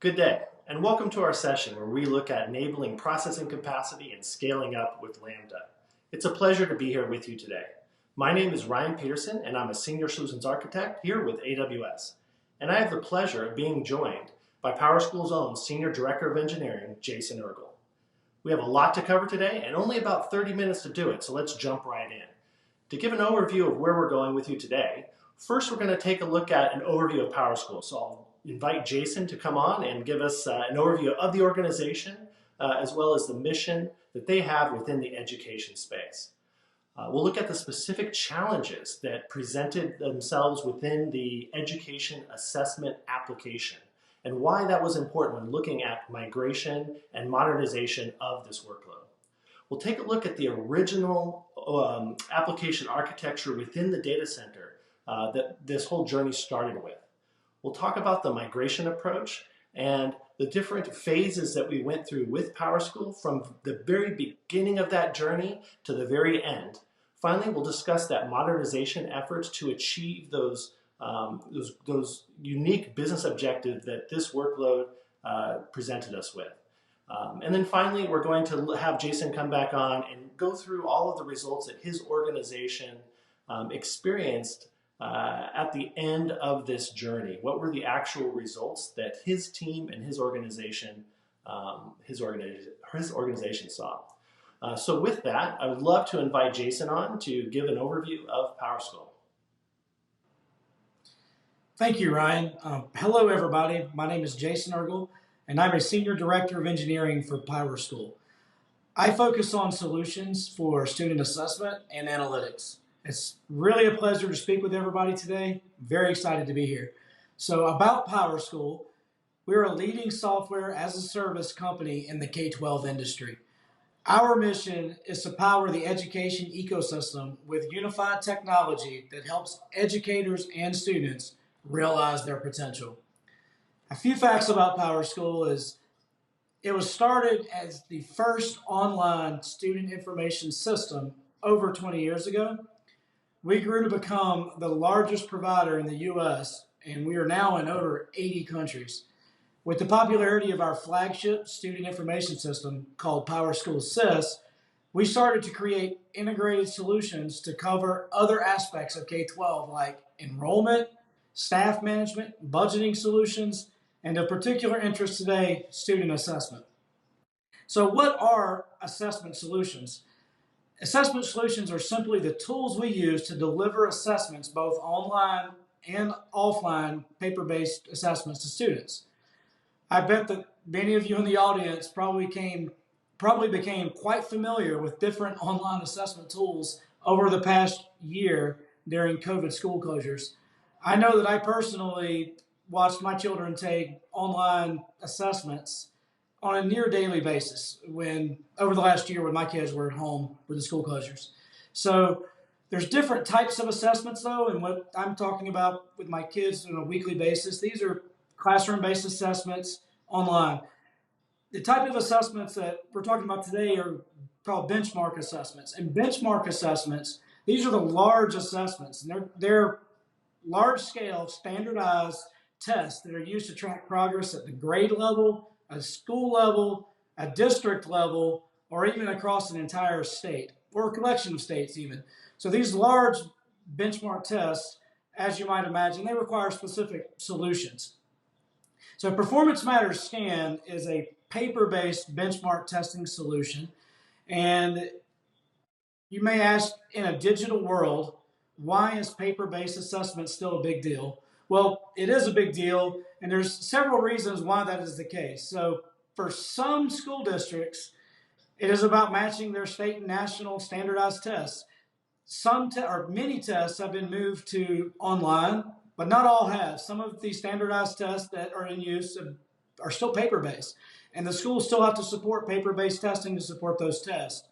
Good day, and welcome to our session where we look at enabling processing capacity and scaling up with Lambda. It's a pleasure to be here with you today. My name is Ryan Peterson, and I'm a Senior Solutions Architect here with AWS. And I have the pleasure of being joined by PowerSchool's own Senior Director of Engineering, Jason Ergel. We have a lot to cover today and only about 30 minutes to do it, so let's jump right in. To give an overview of where we're going with you today, first we're going to take a look at an overview of PowerSchool. So I'll invite Jason to come on and give us an overview of the organization as well as the mission that they have within the education space. We'll look at the specific challenges that presented themselves within the education assessment application and why that was important when looking at migration and modernization of this workload. We'll take a look at the original application architecture within the data center that this whole journey started with. We'll talk about the migration approach and the different phases that we went through with PowerSchool from the very beginning of that journey to the very end. Finally, we'll discuss that modernization efforts to achieve those unique business objectives that this workload presented us with. And then finally, we're going to have Jason come back on and go through all of the results that his organization experienced at the end of this journey. What were the actual results that his team and his organization saw? So with that, I would love to invite Jason on to give an overview of PowerSchool. Thank you, Ryan. Hello, everybody. My name is Jason Ergel, and I'm a Senior Director of Engineering for PowerSchool. I focus on solutions for student assessment and analytics. It's really a pleasure to speak with everybody today. Very excited to be here. So about PowerSchool, we're a leading software as a service company in the K-12 industry. Our mission is to power the education ecosystem with unified technology that helps educators and students realize their potential. A few facts about PowerSchool is it was started as the first online student information system over 20 years ago. We grew to become the largest provider in the U.S., and we are now in over 80 countries. With the popularity of our flagship student information system called PowerSchool SIS, we started to create integrated solutions to cover other aspects of K-12 like enrollment, staff management, budgeting solutions, and of particular interest today, student assessment. So what are assessment solutions? Assessment solutions are simply the tools we use to deliver assessments, both online and offline paper-based assessments to students. I bet that many of you in the audience probably became quite familiar with different online assessment tools over the past year during COVID school closures. I know that I personally watched my children take online assessments on a near daily basis over the last year when my kids were at home with the school closures. So there's different types of assessments though, and what I'm talking about with my kids on a weekly basis, these are classroom-based assessments online. The type of assessments that we're talking about today are called benchmark assessments. And benchmark assessments, these are the large assessments, and they're large-scale standardized tests that are used to track progress at the grade level, a school level, a district level, or even across an entire state, or a collection of states even. So these large benchmark tests, as you might imagine, they require specific solutions. So Performance Matters Scan is a paper-based benchmark testing solution, and you may ask, in a digital world, why is paper-based assessment still a big deal? Well, it is a big deal, and there's several reasons why that is the case. So for some school districts, it is about matching their state and national standardized tests. Many tests have been moved to online, but not all have. Some of the standardized tests that are in use are still paper-based, and the schools still have to support paper-based testing to support those tests.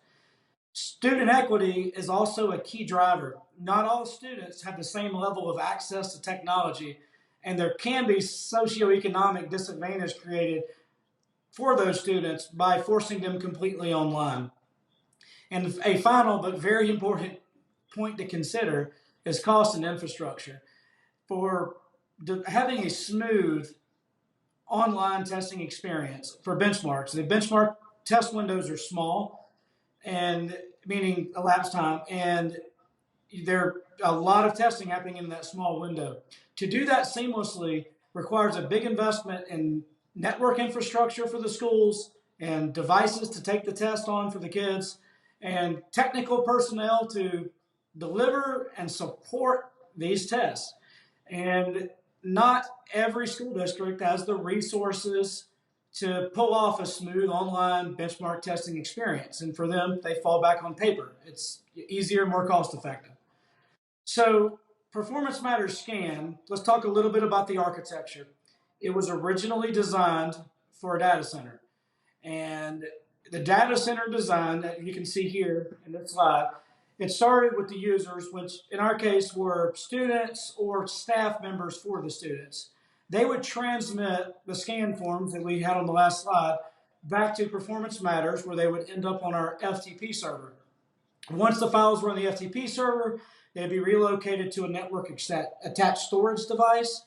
Student equity is also a key driver. Not all students have the same level of access to technology, and there can be socioeconomic disadvantage created for those students by forcing them completely online. And a final but very important point to consider is cost and infrastructure. For having a smooth online testing experience for benchmarks. The benchmark test windows are small, and meaning elapsed time, and there are a lot of testing happening in that small window. To do that seamlessly requires a big investment in network infrastructure for the schools and devices to take the test on for the kids and technical personnel to deliver and support these tests. And not every school district has the resources to pull off a smooth online benchmark testing experience. And for them, they fall back on paper. It's easier, more cost effective. So, Performance Matters Scan, let's talk a little bit about the architecture. It was originally designed for a data center. And the data center design that you can see here in this slide, it started with the users, which in our case were students or staff members for the students. They would transmit the scan forms that we had on the last slide back to Performance Matters, where they would end up on our FTP server. Once the files were on the FTP server, they'd be relocated to a network attached storage device.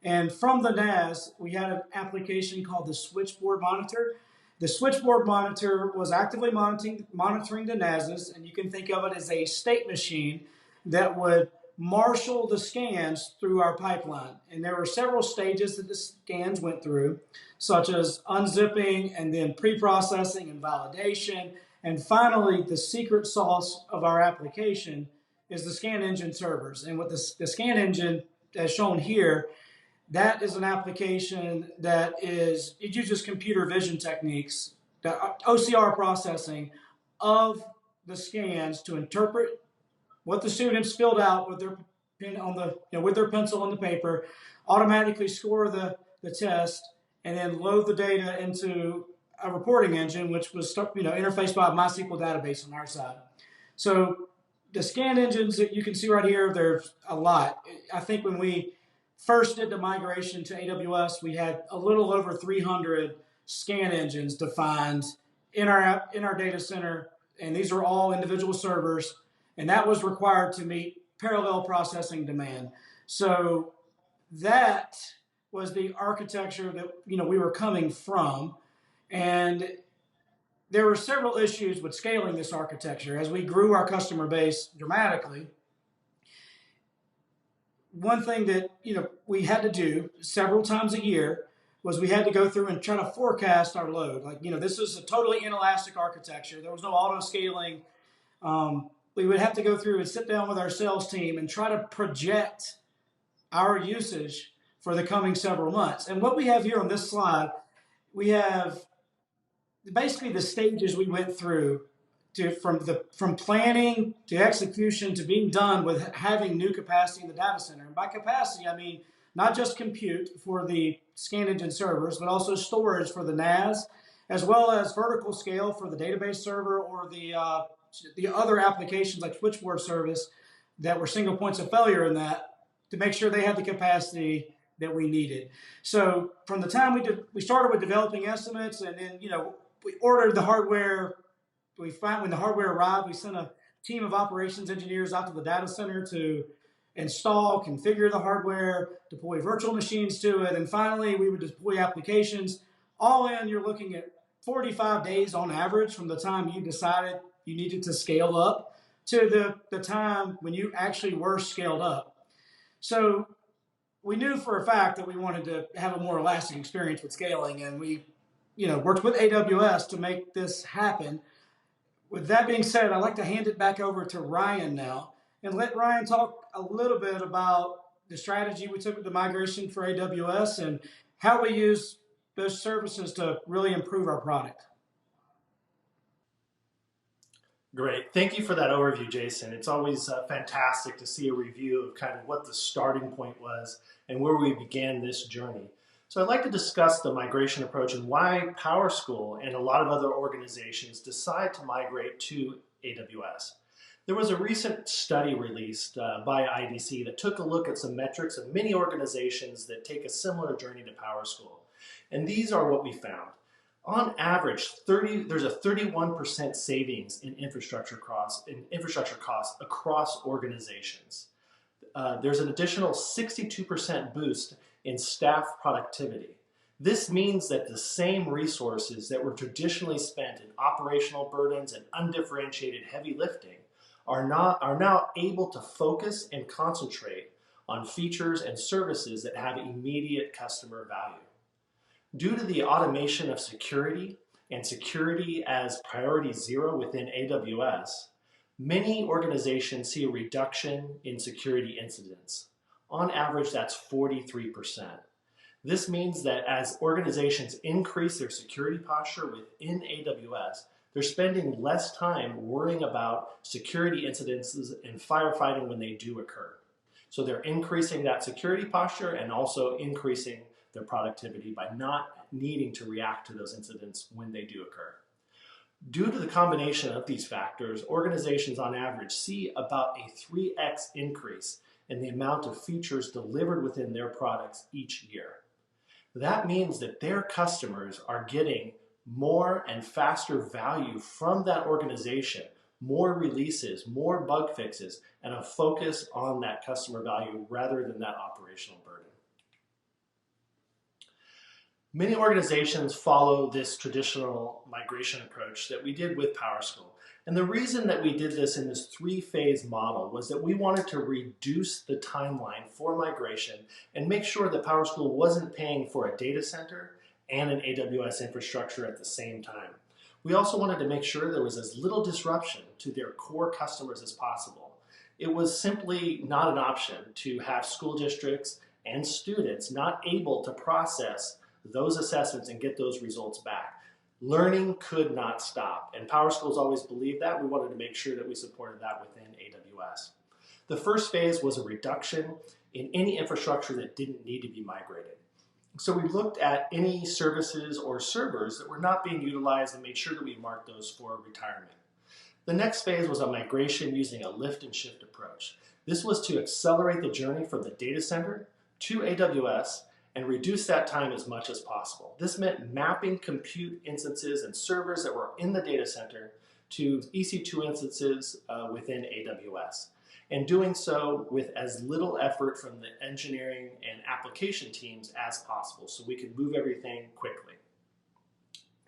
And from the NAS, we had an application called the Switchboard Monitor. The Switchboard Monitor was actively monitoring the NASs, and you can think of it as a state machine that would marshal the scans through our pipeline. And there were several stages that the scans went through, such as unzipping and then pre-processing and validation. And finally, the secret sauce of our application is the scan engine servers. And with the scan engine, as shown here, that is an application that it uses computer vision techniques, the OCR processing of the scans to interpret what the students filled out with their pen on with their pencil on the paper, automatically score the test, and then load the data into a reporting engine, which was interfaced by a MySQL database on our side. So the scan engines that you can see right here, there's a lot. I think when we first did the migration to AWS, we had a little over 300 scan engines defined in our data center, and these are all individual servers, and that was required to meet parallel processing demand. So that was the architecture that we were coming from, and there were several issues with scaling this architecture as we grew our customer base dramatically. One thing that we had to do several times a year was we had to go through and try to forecast our load. This is a totally inelastic architecture. There was no auto scaling. We would have to go through and sit down with our sales team and try to project our usage for the coming several months. And what we have here on this slide, we have basically the stages we went through from planning to execution to being done with having new capacity in the data center. And by capacity, I mean not just compute for the scan engine servers, but also storage for the NAS, as well as vertical scale for the database server or the other applications like Switchboard service that were single points of failure in that, to make sure they had the capacity that we needed. So from the time we started with developing estimates, and then we ordered the hardware. We found when the hardware arrived, we sent a team of operations engineers out to the data center to install, configure the hardware, deploy virtual machines to it, and finally we would deploy applications. All in, you're looking at 45 days on average from the time you decided you needed to scale up to the time when you actually were scaled up. So we knew for a fact that we wanted to have a more elastic experience with scaling, and we worked with AWS to make this happen. With that being said, I'd like to hand it back over to Ryan now and let Ryan talk a little bit about the strategy we took with the migration for AWS and how we use those services to really improve our product. Great. Thank you for that overview, Jason. It's always fantastic to see a review of kind of what the starting point was and where we began this journey. So I'd like to discuss the migration approach and why PowerSchool and a lot of other organizations decide to migrate to AWS. There was a recent study released by IDC that took a look at some metrics of many organizations that take a similar journey to PowerSchool. And these are what we found. On average, there's a 31% savings in infrastructure costs across organizations. There's an additional 62% boost in staff productivity. This means that the same resources that were traditionally spent in operational burdens and undifferentiated heavy lifting are now able to focus and concentrate on features and services that have immediate customer value. Due to the automation of security and security as priority zero within AWS, many organizations see a reduction in security incidents. On average, that's 43%. This means that as organizations increase their security posture within AWS, they're spending less time worrying about security incidents and firefighting when they do occur. So they're increasing that security posture and also increasing their productivity by not needing to react to those incidents when they do occur. Due to the combination of these factors, organizations on average see about a 3x increase in the amount of features delivered within their products each year. That means that their customers are getting more and faster value from that organization, more releases, more bug fixes, and a focus on that customer value rather than that operational burden. Many organizations follow this traditional migration approach that we did with PowerSchool. And the reason that we did this in this three-phase model was that we wanted to reduce the timeline for migration and make sure that PowerSchool wasn't paying for a data center and an AWS infrastructure at the same time. We also wanted to make sure there was as little disruption to their core customers as possible. It was simply not an option to have school districts and students not able to process those assessments and get those results back. Learning could not stop, and PowerSchool's always believed that. We wanted to make sure that we supported that within AWS. The first phase was a reduction in any infrastructure that didn't need to be migrated. So we looked at any services or servers that were not being utilized and made sure that we marked those for retirement. The next phase was a migration using a lift and shift approach. This was to accelerate the journey from the data center to AWS and reduce that time as much as possible. This meant mapping compute instances and servers that were in the data center to EC2 instances within AWS, and doing so with as little effort from the engineering and application teams as possible so we could move everything quickly.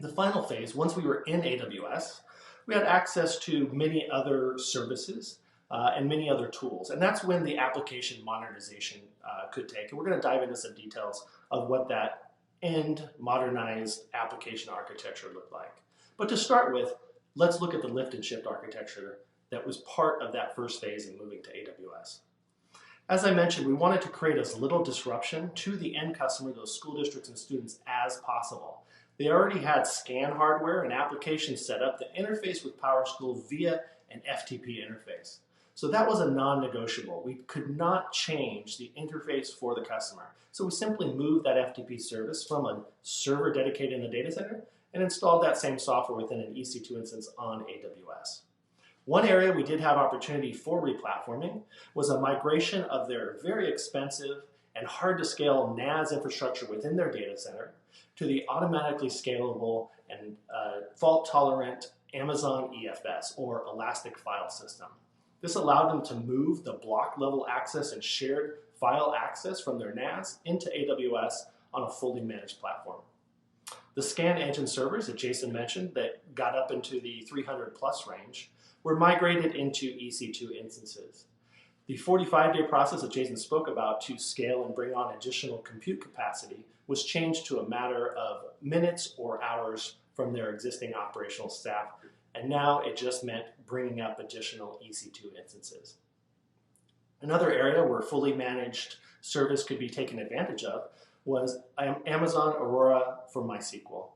The final phase, once we were in AWS, we had access to many other services and many other tools. And that's when the application modernization could take. And we're going to dive into some details of what that end modernized application architecture looked like. But to start with, let's look at the lift and shift architecture that was part of that first phase in moving to AWS. As I mentioned, we wanted to create as little disruption to the end customer, those school districts and students, as possible. They already had scan hardware and applications set up that interface with PowerSchool via an FTP interface. So that was a non-negotiable. We could not change the interface for the customer. So we simply moved that FTP service from a server dedicated in the data center and installed that same software within an EC2 instance on AWS. One area we did have opportunity for replatforming was a migration of their very expensive and hard to scale NAS infrastructure within their data center to the automatically scalable and fault tolerant Amazon EFS, or Elastic File System. This allowed them to move the block level access and shared file access from their NAS into AWS on a fully managed platform. The scan engine servers that Jason mentioned that got up into the 300 plus range were migrated into EC2 instances. The 45-day process that Jason spoke about to scale and bring on additional compute capacity was changed to a matter of minutes or hours from their existing operational staff, and now it just meant bringing up additional EC2 instances. Another area where fully managed service could be taken advantage of was Amazon Aurora for MySQL.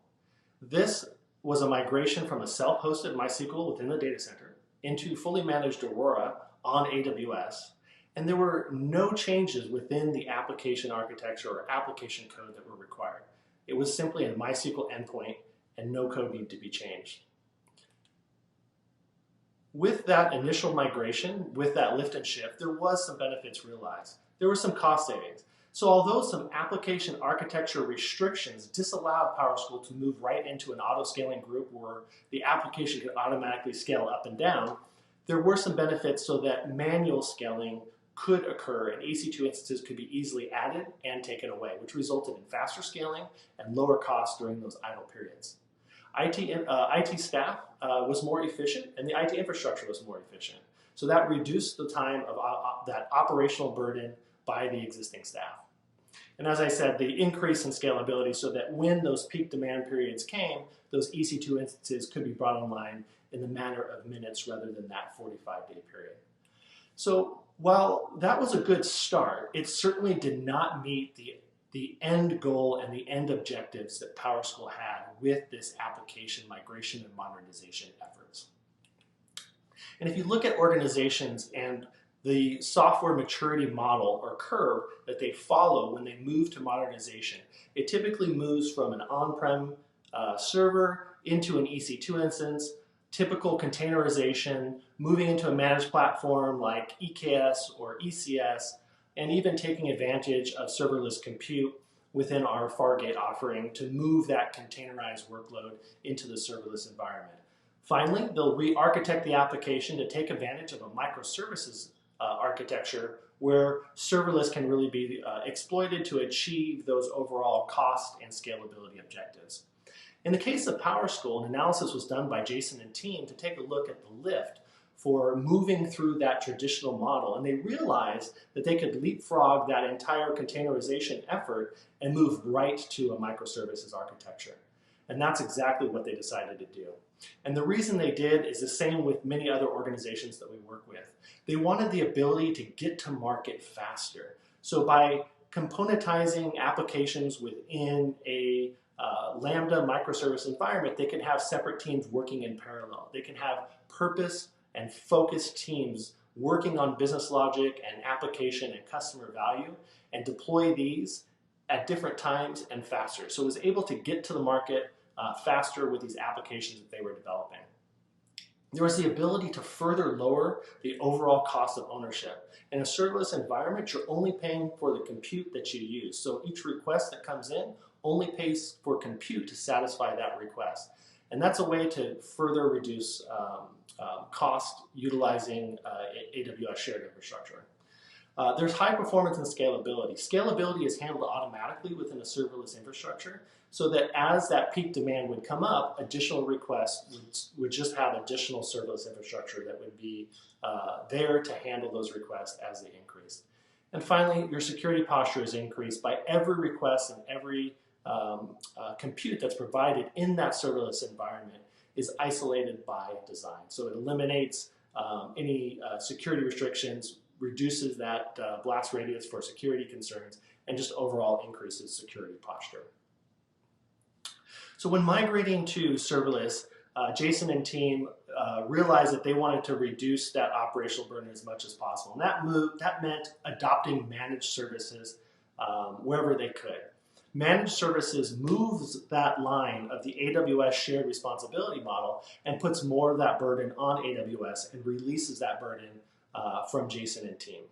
This was a migration from a self-hosted MySQL within the data center into fully managed Aurora on AWS, and there were no changes within the application architecture or application code that were required. It was simply a MySQL endpoint and no code needed to be changed. With that initial migration, with that lift and shift, there was some benefits realized. There were some cost savings. So although some application architecture restrictions disallowed PowerSchool to move right into an auto-scaling group where the application could automatically scale up and down, there were some benefits so that manual scaling could occur and EC2 instances could be easily added and taken away, which resulted in faster scaling and lower costs during those idle periods. IT staff was more efficient, and the IT infrastructure was more efficient. So that reduced the time of that operational burden by the existing staff. And as I said, the increase in scalability so that when those peak demand periods came, those EC2 instances could be brought online in the matter of minutes rather than that 45-day period. So while that was a good start, it certainly did not meet the end goal and the end objectives that PowerSchool had with this application migration and modernization efforts. And if you look at organizations and the software maturity model or curve that they follow when they move to modernization, it typically moves from an on-prem server into an EC2 instance, typical containerization, moving into a managed platform like EKS or ECS, and even taking advantage of serverless compute within our Fargate offering to move that containerized workload into the serverless environment. Finally, they'll re-architect the application to take advantage of a microservices architecture where serverless can really be exploited to achieve those overall cost and scalability objectives. In the case of PowerSchool, an analysis was done by Jason and team to take a look at the lift for moving through that traditional model, and they realized that they could leapfrog that entire containerization effort and move right to a microservices architecture. And that's exactly what they decided to do. And the reason they did is the same with many other organizations that we work with. They wanted the ability to get to market faster. So by componentizing applications within a Lambda microservice environment, they can have separate teams working in parallel. They can have purpose and focused teams working on business logic and application and customer value and deploy these at different times and faster. So it was able to get to the market faster with these applications that they were developing. There was the ability to further lower the overall cost of ownership. In a serverless environment, you're only paying for the compute that you use. So each request that comes in only pays for compute to satisfy that request. And that's a way to further reduce cost utilizing AWS shared infrastructure. There's high performance and scalability. Scalability is handled automatically within a serverless infrastructure so that as that peak demand would come up, additional requests would just have additional serverless infrastructure that would be there to handle those requests as they increase. And finally, your security posture is increased by every request and every compute that's provided in that serverless environment is isolated by design. So it eliminates any security restrictions, reduces that blast radius for security concerns, and just overall increases security posture. So when migrating to serverless, Jason and team realized that they wanted to reduce that operational burden as much as possible. And that meant adopting managed services wherever they could. Managed services moves that line of the AWS shared responsibility model and puts more of that burden on AWS and releases that burden from Jason and team.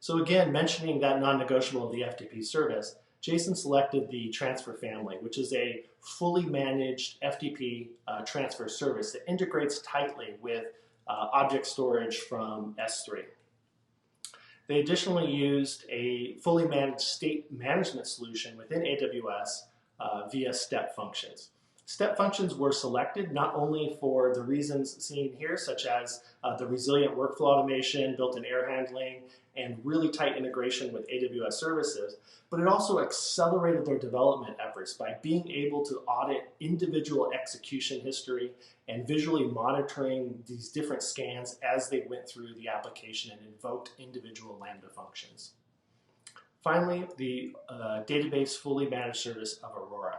So again, mentioning that non-negotiable of the FTP service, Jason selected the transfer family, which is a fully managed FTP transfer service that integrates tightly with object storage from S3. They additionally used a fully managed state management solution within AWS via step functions. Step functions were selected not only for the reasons seen here, such as the resilient workflow automation, built-in error handling, and really tight integration with AWS services, but it also accelerated their development efforts by being able to audit individual execution history and visually monitoring these different scans as they went through the application and invoked individual Lambda functions. Finally, the database fully managed service of Aurora.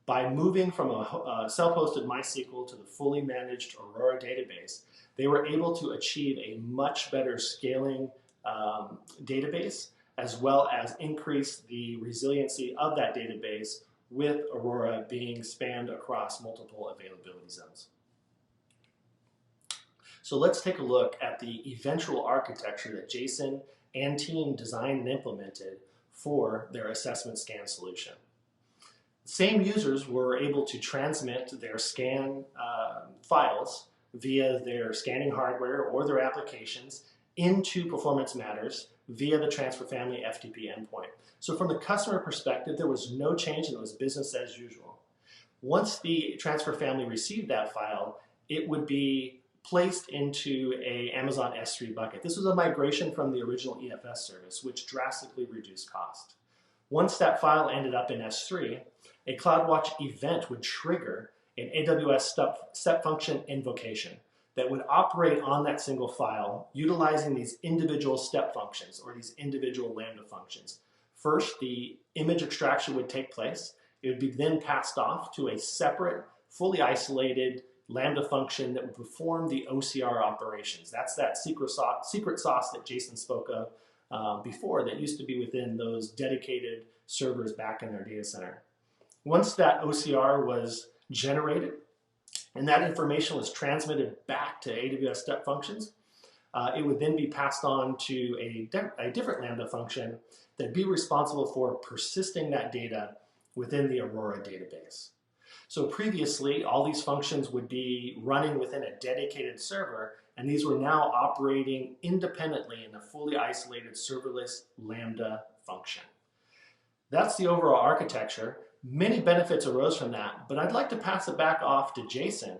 By moving from a self-hosted MySQL to the fully managed Aurora database, they were able to achieve a much better scaling database, as well as increase the resiliency of that database with Aurora being spanned across multiple availability zones. So let's take a look at the eventual architecture that Jason and team designed and implemented for their assessment scan solution. Same users were able to transmit their scan files via their scanning hardware or their applications into Performance Matters via the Transfer Family FTP endpoint. So from the customer perspective, there was no change and it was business as usual. Once the Transfer Family received that file, it would be placed into a Amazon S3 bucket. This was a migration from the original EFS service, which drastically reduced cost. Once that file ended up in S3, a CloudWatch event would trigger an AWS step function invocation that would operate on that single file, utilizing these individual step functions or these individual Lambda functions. First, the image extraction would take place. It would be then passed off to a separate, fully isolated Lambda function that would perform the OCR operations. That's that secret sauce that Jason spoke of before that used to be within those dedicated servers back in their data center. Once that OCR was generated and that information was transmitted back to AWS step functions, it would then be passed on to a different Lambda function that'd be responsible for persisting that data within the Aurora database. So previously, all these functions would be running within a dedicated server, and these were now operating independently in a fully isolated serverless Lambda function. That's the overall architecture. Many benefits arose from that, but I'd like to pass it back off to Jason,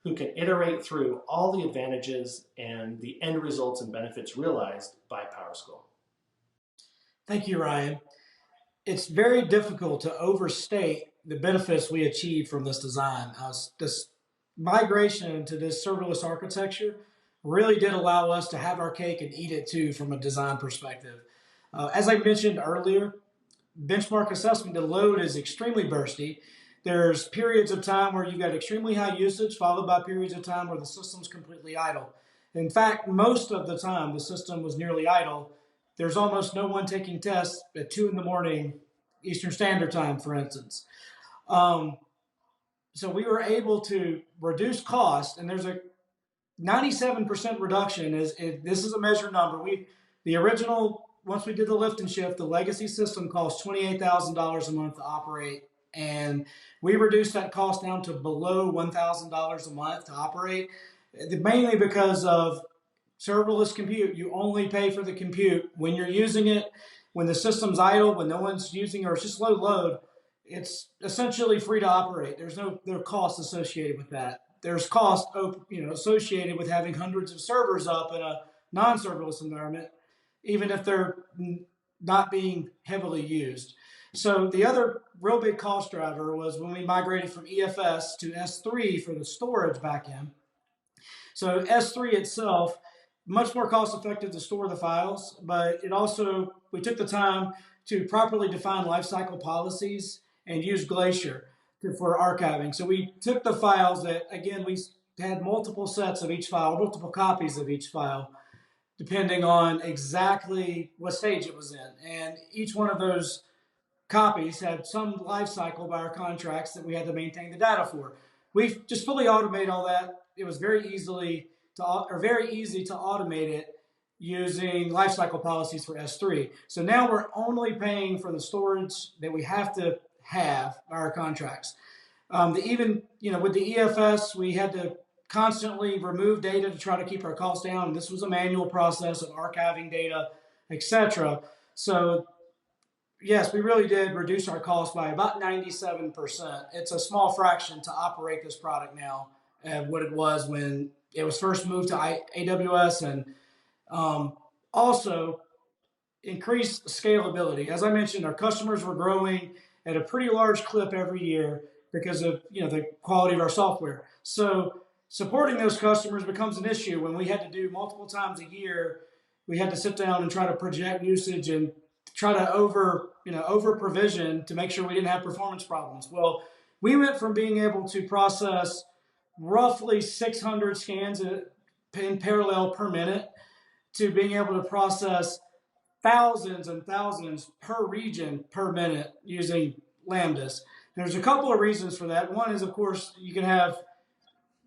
who can iterate through all the advantages and the end results and benefits realized by PowerSchool. Thank you, Ryan. It's very difficult to overstate the benefits we achieved from this design. This migration to this serverless architecture really did allow us to have our cake and eat it too from a design perspective. As I mentioned earlier, benchmark assessment, the load is extremely bursty. There's periods of time where you've got extremely high usage, followed by periods of time where the system's completely idle. In fact, most of the time the system was nearly idle. There's almost no one taking tests at 2 in the morning Eastern Standard Time, for instance. So we were able to reduce cost, and there's a 97% reduction. This is a measured number. The original, once we did the lift and shift, the legacy system cost $28,000 a month to operate, and we reduced that cost down to below $1,000 a month to operate, mainly because of serverless compute. You only pay for the compute when you're using it. When the system's idle, when no one's using it, or it's just low load, it's essentially free to operate. There's no cost associated with that. There's cost associated with having hundreds of servers up in a non-serverless environment, even if they're not being heavily used. So the other real big cost driver was when we migrated from EFS to S3 for the storage backend. So S3 itself, much more cost effective to store the files, but we took the time to properly define lifecycle policies and use Glacier for archiving. So we took the files that, again, we had multiple sets of each file, multiple copies of each file, depending on exactly what stage it was in. And each one of those copies had some life cycle by our contracts that we had to maintain the data for. We've just fully automated all that. It was very easy to automate it using lifecycle policies for S3. So now we're only paying for the storage that we have to have by our contracts. With the EFS, we had to constantly remove data to try to keep our costs down. This was a manual process of archiving data, etc. So yes, we really did reduce our costs by about 97%. It's a small fraction to operate this product now of what it was when it was first moved to AWS, and also increased scalability. As I mentioned, our customers were growing at a pretty large clip every year because of the quality of our software. So supporting those customers becomes an issue when we had to do multiple times a year. We had to sit down and try to project usage and try to over provision to make sure we didn't have performance problems. Well, we went from being able to process roughly 600 scans in parallel per minute to being able to process thousands and thousands per region per minute using Lambdas. There's a couple of reasons for that. One is, of course, you can have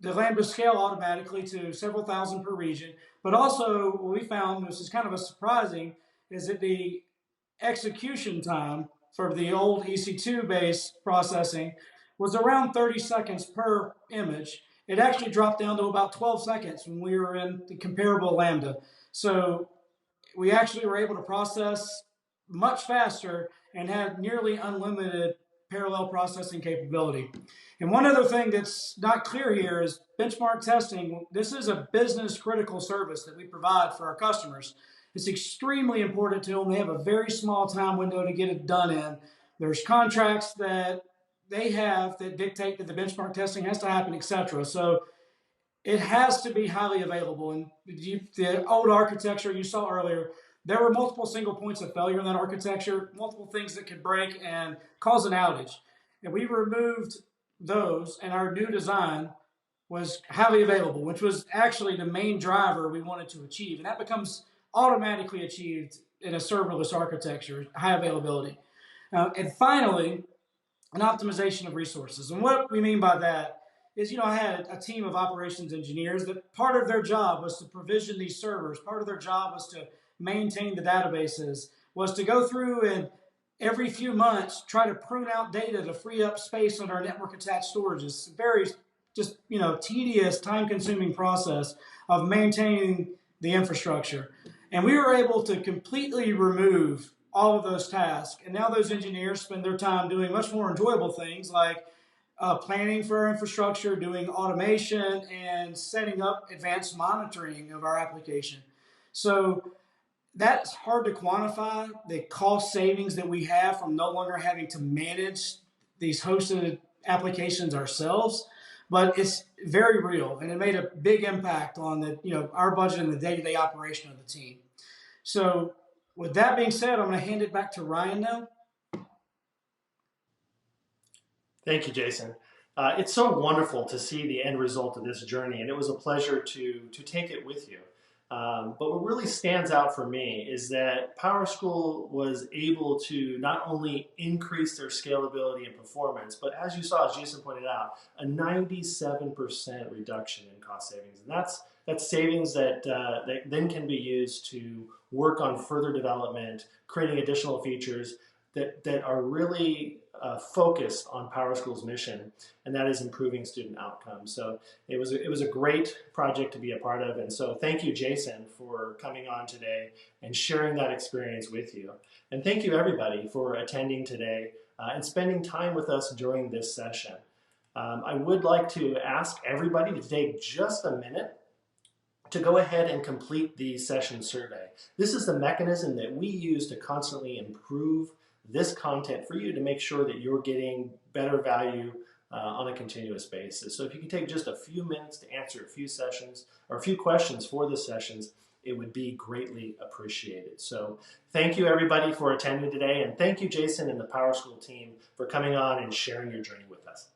the Lambda scale automatically to several thousand per region, but also what we found, which is kind of surprising, is that the execution time for the old EC2 based processing was around 30 seconds per image, it actually dropped down to about 12 seconds when we were in the comparable Lambda. So we actually were able to process much faster and had nearly unlimited parallel processing capability. And one other thing that's not clear here is benchmark testing. This is a business critical service that we provide for our customers. It's extremely important to them. They have a very small time window to get it done in. There's contracts that they have that dictate that the benchmark testing has to happen, etc. So it has to be highly available. And the old architecture you saw earlier, there were multiple single points of failure in that architecture, multiple things that could break and cause an outage. And we removed those, and our new design was highly available, which was actually the main driver we wanted to achieve. And that becomes automatically achieved in a serverless architecture, high availability. And finally, an optimization of resources. And what we mean by that is, I had a team of operations engineers that part of their job was to provision these servers. Part of their job was to maintain the databases, was to go through and every few months try to prune out data to free up space on our network attached storage. It's very just, tedious, time consuming process of maintaining the infrastructure. And we were able to completely remove all of those tasks. And now those engineers spend their time doing much more enjoyable things like planning for our infrastructure, doing automation, and setting up advanced monitoring of our application. So that's hard to quantify, the cost savings that we have from no longer having to manage these hosted applications ourselves. But it's very real, and it made a big impact on our budget and the day-to-day operation of the team. So with that being said, I'm going to hand it back to Ryan now. Thank you, Jason. It's so wonderful to see the end result of this journey, and it was a pleasure to take it with you. But what really stands out for me is that PowerSchool was able to not only increase their scalability and performance, but as you saw, as Jason pointed out, a 97% reduction in cost savings. And that's savings that then can be used to work on further development, creating additional features that are really focused on PowerSchool's mission, and that is improving student outcomes. So it was a great project to be a part of, and so thank you, Jason, for coming on today and sharing that experience with you. And thank you, everybody, for attending today and spending time with us during this session. I would like to ask everybody to take just a minute to go ahead and complete the session survey. This is the mechanism that we use to constantly improve this content for you to make sure that you're getting better value on a continuous basis. So if you can take just a few minutes to answer a few sessions or a few questions for the sessions, it would be greatly appreciated. So thank you, everybody, for attending today, and thank you, Jason and the PowerSchool team, for coming on and sharing your journey with us.